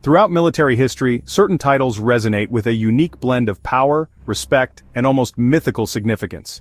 Throughout military history, certain titles resonate with a unique blend of power, respect, and almost mythical significance.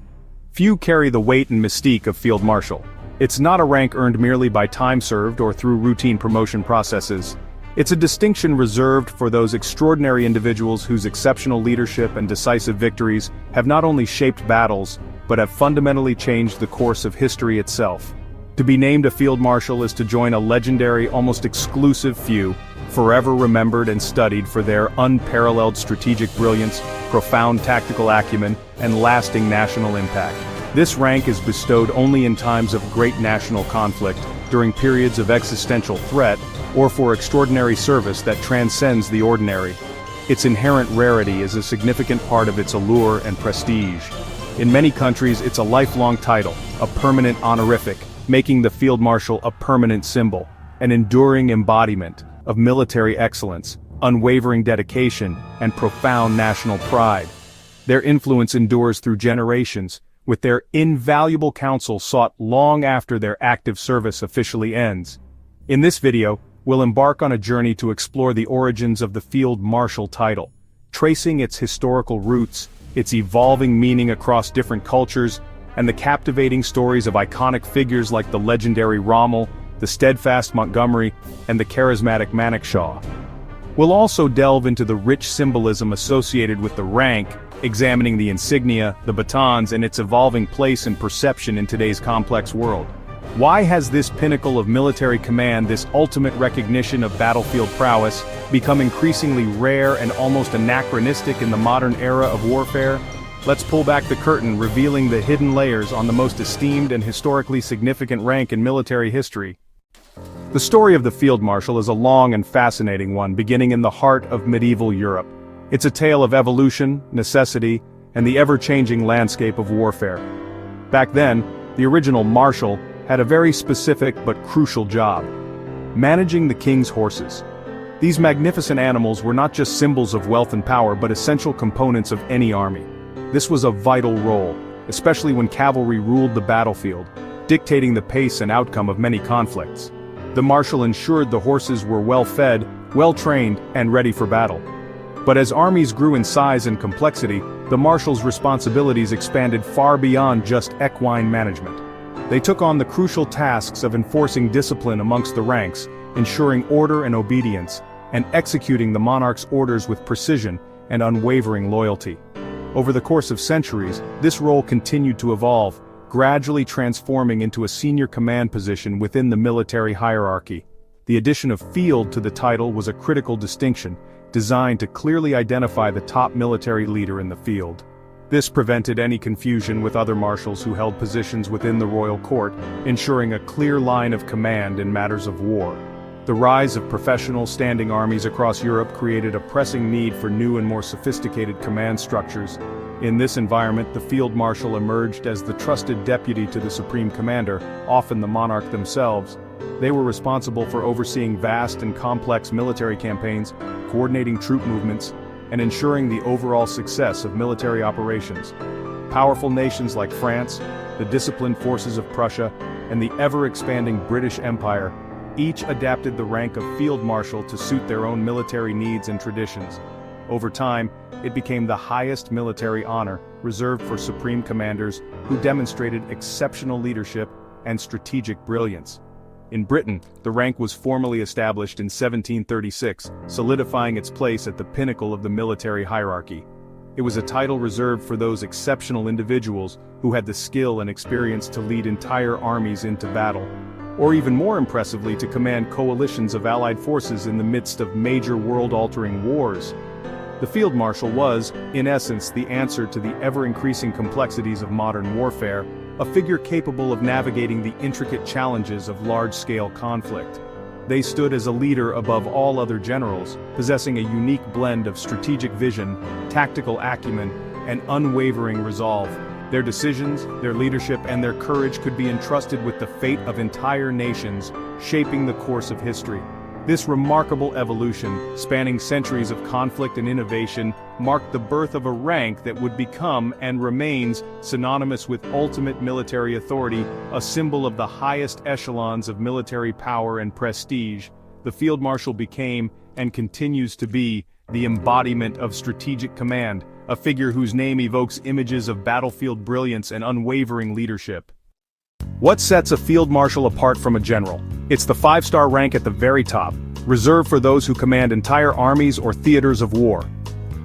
Few carry the weight and mystique of Field Marshal. It's not a rank earned merely by time served or through routine promotion processes. It's a distinction reserved for those extraordinary individuals whose exceptional leadership and decisive victories have not only shaped battles, but have fundamentally changed the course of history itself. To be named a Field Marshal is to join a legendary, almost exclusive few, forever remembered and studied for their unparalleled strategic brilliance, profound tactical acumen, and lasting national impact. This rank is bestowed only in times of great national conflict, during periods of existential threat, or for extraordinary service that transcends the ordinary. Its inherent rarity is a significant part of its allure and prestige. In many countries, it's a lifelong title, a permanent honorific, making the Field Marshal a permanent symbol, an enduring embodiment of military excellence, unwavering dedication, and profound national pride. Their influence endures through generations, with their invaluable counsel sought long after their active service officially ends. In this video, we'll embark on a journey to explore the origins of the Field Marshal title, tracing its historical roots, its evolving meaning across different cultures, and the captivating stories of iconic figures like the legendary Rommel, the steadfast Montgomery, and the charismatic Manekshaw. We'll also delve into the rich symbolism associated with the rank, examining the insignia, the batons, and its evolving place and perception in today's complex world. Why has this pinnacle of military command, this ultimate recognition of battlefield prowess, become increasingly rare and almost anachronistic in the modern era of warfare? Let's pull back the curtain, revealing the hidden layers on the most esteemed and historically significant rank in military history. The story of the Field Marshal is a long and fascinating one, beginning in the heart of medieval Europe. It's a tale of evolution, necessity, and the ever-changing landscape of warfare. Back then, the original marshal had a very specific but crucial job: managing the king's horses. These magnificent animals were not just symbols of wealth and power but essential components of any army. This was a vital role, especially when cavalry ruled the battlefield, dictating the pace and outcome of many conflicts. The marshal ensured the horses were well-fed, well-trained, and ready for battle. But as armies grew in size and complexity, the marshal's responsibilities expanded far beyond just equine management. They took on the crucial tasks of enforcing discipline amongst the ranks, ensuring order and obedience, and executing the monarch's orders with precision and unwavering loyalty. Over the course of centuries, this role continued to evolve, gradually transforming into a senior command position within the military hierarchy. The addition of field to the title was a critical distinction, designed to clearly identify the top military leader in the field. This prevented any confusion with other marshals who held positions within the royal court, ensuring a clear line of command in matters of war. The rise of professional standing armies across Europe created a pressing need for new and more sophisticated command structures. In this environment, the Field Marshal emerged as the trusted deputy to the supreme commander, often the monarch themselves. They were responsible for overseeing vast and complex military campaigns, coordinating troop movements, and ensuring the overall success of military operations. Powerful nations like France, the disciplined forces of Prussia, and the ever-expanding British Empire each adapted the rank of Field Marshal to suit their own military needs and traditions. Over time, it became the highest military honor, reserved for supreme commanders who demonstrated exceptional leadership and strategic brilliance. In Britain, the rank was formally established in 1736, solidifying its place at the pinnacle of the military hierarchy. It was a title reserved for those exceptional individuals who had the skill and experience to lead entire armies into battle, or even more impressively to command coalitions of allied forces in the midst of major world-altering wars. The Field Marshal was, in essence, the answer to the ever-increasing complexities of modern warfare, a figure capable of navigating the intricate challenges of large-scale conflict. They stood as a leader above all other generals, possessing a unique blend of strategic vision, tactical acumen, and unwavering resolve. Their decisions, their leadership, and their courage could be entrusted with the fate of entire nations, shaping the course of history. This remarkable evolution, spanning centuries of conflict and innovation, marked the birth of a rank that would become and remains synonymous with ultimate military authority, a symbol of the highest echelons of military power and prestige. the Field Marshal became, and continues to be, the embodiment of strategic command, a figure whose name evokes images of battlefield brilliance and unwavering leadership. What sets a Field Marshal apart from a general? It's the 5-star rank at the very top, reserved for those who command entire armies or theaters of war.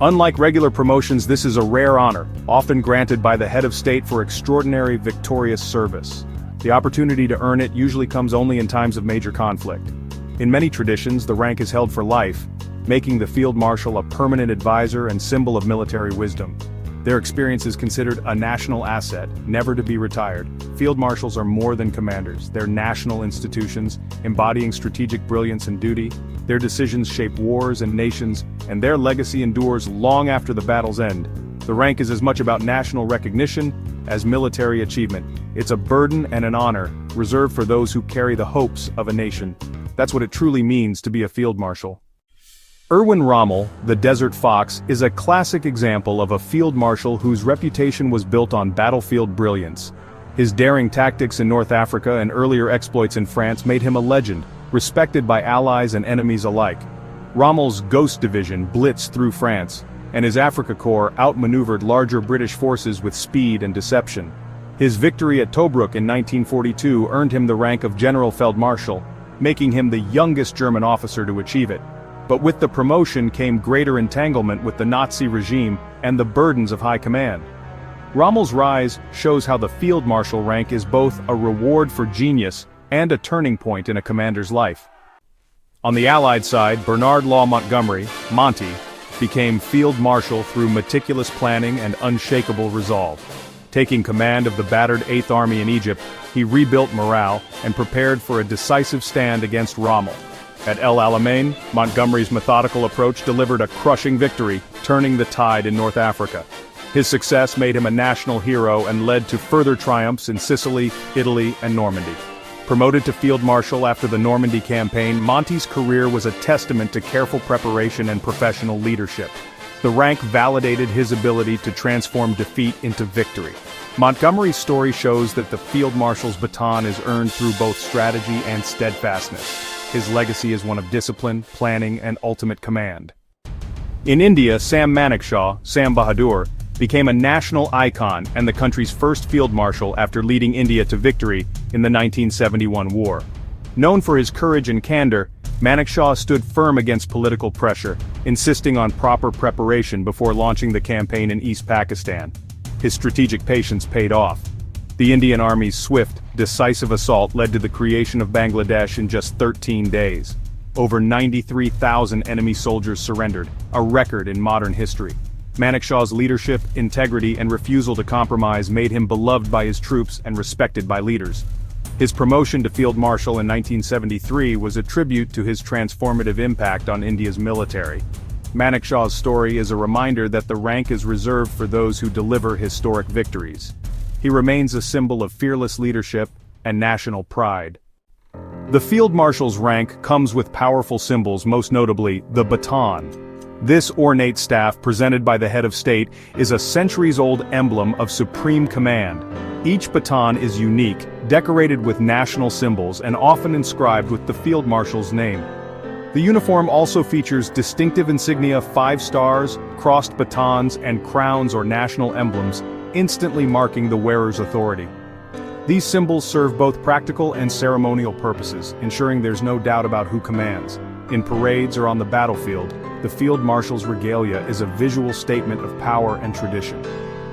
Unlike regular promotions, this is a rare honor, often granted by the head of state for extraordinary victorious service. The opportunity to earn it usually comes only in times of major conflict. In many traditions, the rank is held for life, making the Field Marshal a permanent advisor and symbol of military wisdom. Their experience is considered a national asset, never to be retired. Field Marshals are more than commanders. They're national institutions, embodying strategic brilliance and duty. Their decisions shape wars and nations, and their legacy endures long after the battle's end. The rank is as much about national recognition as military achievement. It's a burden and an honor, reserved for those who carry the hopes of a nation. That's what it truly means to be a Field Marshal. Erwin Rommel, the Desert Fox, is a classic example of a Field Marshal whose reputation was built on battlefield brilliance. His daring tactics in North Africa and earlier exploits in France made him a legend, respected by allies and enemies alike. Rommel's Ghost Division blitzed through France, and his Africa Corps outmaneuvered larger British forces with speed and deception. His victory at Tobruk in 1942 earned him the rank of General Feldmarschall, making him the youngest German officer to achieve it. But with the promotion came greater entanglement with the Nazi regime and the burdens of high command. Rommel's rise shows how the Field Marshal rank is both a reward for genius and a turning point in a commander's life. On the Allied side, Bernard Law Montgomery, Monty, became Field Marshal through meticulous planning and unshakable resolve. Taking command of the battered 8th Army in Egypt, he rebuilt morale and prepared for a decisive stand against Rommel. At El Alamein, Montgomery's methodical approach delivered a crushing victory, turning the tide in North Africa. His success made him a national hero and led to further triumphs in Sicily, Italy, and Normandy. Promoted to Field Marshal after the Normandy campaign, Monty's career was a testament to careful preparation and professional leadership. The rank validated his ability to transform defeat into victory. Montgomery's story shows that the Field Marshal's baton is earned through both strategy and steadfastness. His legacy is one of discipline, planning, and ultimate command. In India, Sam Manekshaw, Sam Bahadur, became a national icon and the country's first Field Marshal after leading India to victory in the 1971 war. Known for his courage and candor, Manekshaw stood firm against political pressure, insisting on proper preparation before launching the campaign in East Pakistan. His strategic patience paid off. The Indian Army's swift, decisive assault led to the creation of Bangladesh in just 13 days. Over 93,000 enemy soldiers surrendered, a record in modern history. Manekshaw's leadership, integrity, and refusal to compromise made him beloved by his troops and respected by leaders. His promotion to Field Marshal in 1973 was a tribute to his transformative impact on India's military. Manekshaw's story is a reminder that the rank is reserved for those who deliver historic victories. He remains a symbol of fearless leadership and national pride. The Field Marshal's rank comes with powerful symbols, most notably the baton. This ornate staff, presented by the head of state, is a centuries-old emblem of supreme command. Each baton is unique, decorated with national symbols and often inscribed with the Field Marshal's name. The uniform also features distinctive insignia, 5 stars, crossed batons, and crowns or national emblems, instantly marking the wearer's authority. These symbols serve both practical and ceremonial purposes, ensuring there's no doubt about who commands. In parades or on the battlefield, the Field Marshal's regalia is a visual statement of power and tradition.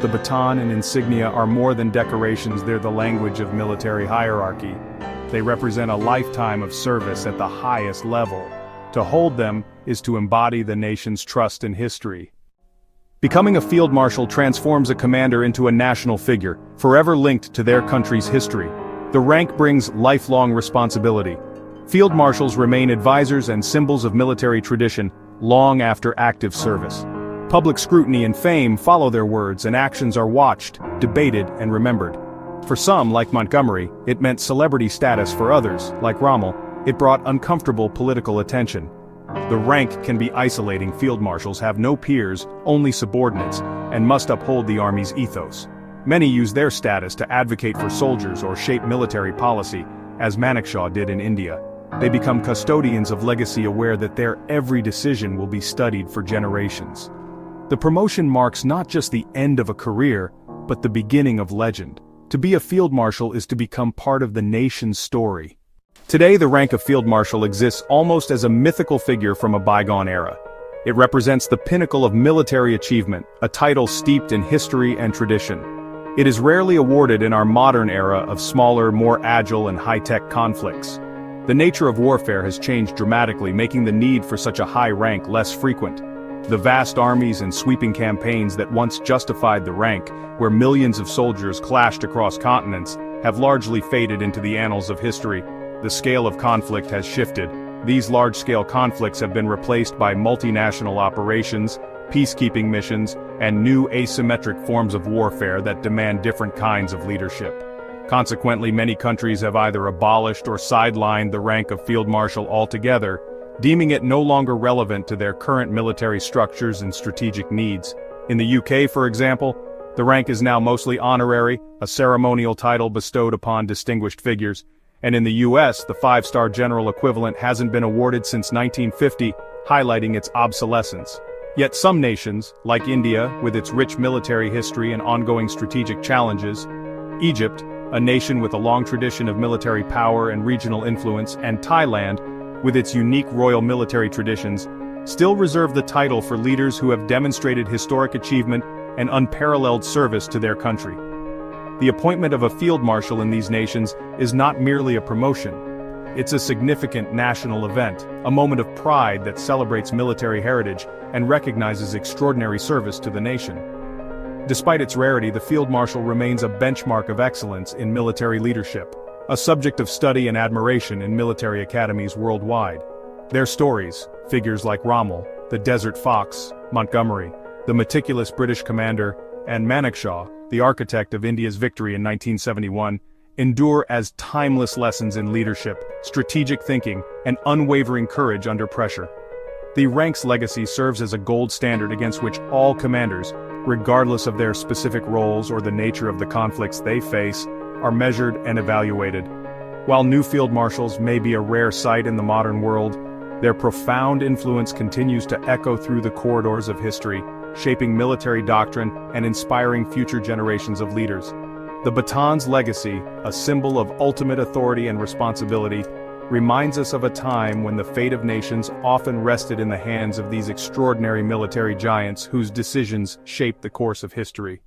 The baton and insignia are more than decorations, they're the language of military hierarchy. They represent a lifetime of service at the highest level. To hold them is to embody the nation's trust in history. Becoming a Field Marshal transforms a commander into a national figure, forever linked to their country's history. The rank brings lifelong responsibility. Field Marshals remain advisors and symbols of military tradition long after active service. Public scrutiny and fame follow their words, and actions are watched, debated, and remembered. For some, like Montgomery, it meant celebrity status. For others, like Rommel, it brought uncomfortable political attention. The rank can be isolating. Field Marshals have no peers, only subordinates, and must uphold the Army's ethos. Many use their status to advocate for soldiers or shape military policy, as Manekshaw did in India. They become custodians of legacy, aware that their every decision will be studied for generations. The promotion marks not just the end of a career, but the beginning of legend. To be a field marshal is to become part of the nation's story. Today, the rank of Field Marshal exists almost as a mythical figure from a bygone era. It represents the pinnacle of military achievement, a title steeped in history and tradition. It is rarely awarded in our modern era of smaller, more agile and high-tech conflicts. The nature of warfare has changed dramatically, making the need for such a high rank less frequent. The vast armies and sweeping campaigns that once justified the rank, where millions of soldiers clashed across continents, have largely faded into the annals of history. The scale of conflict has shifted. These large-scale conflicts have been replaced by multinational operations, peacekeeping missions, and new asymmetric forms of warfare that demand different kinds of leadership. Consequently, many countries have either abolished or sidelined the rank of Field Marshal altogether, deeming it no longer relevant to their current military structures and strategic needs. In the UK, for example, the rank is now mostly honorary, a ceremonial title bestowed upon distinguished figures, and in the US, the five-star general equivalent hasn't been awarded since 1950, highlighting its obsolescence. Yet some nations, like India, with its rich military history and ongoing strategic challenges, Egypt, a nation with a long tradition of military power and regional influence, and Thailand, with its unique royal military traditions, still reserve the title for leaders who have demonstrated historic achievement and unparalleled service to their country. The appointment of a field marshal in these nations is not merely a promotion. It's a significant national event, a moment of pride that celebrates military heritage and recognizes extraordinary service to the nation. Despite its rarity, the field marshal remains a benchmark of excellence in military leadership, a subject of study and admiration in military academies worldwide. Their stories, figures like Rommel, the Desert Fox, Montgomery, the meticulous British commander, and Manekshaw, the architect of India's victory in 1971, endure as timeless lessons in leadership, strategic thinking, and unwavering courage under pressure. The rank's legacy serves as a gold standard against which all commanders, regardless of their specific roles or the nature of the conflicts they face, are measured and evaluated. While new field marshals may be a rare sight in the modern world, their profound influence continues to echo through the corridors of history, shaping military doctrine and inspiring future generations of leaders. The baton's legacy, a symbol of ultimate authority and responsibility, reminds us of a time when the fate of nations often rested in the hands of these extraordinary military giants whose decisions shaped the course of history.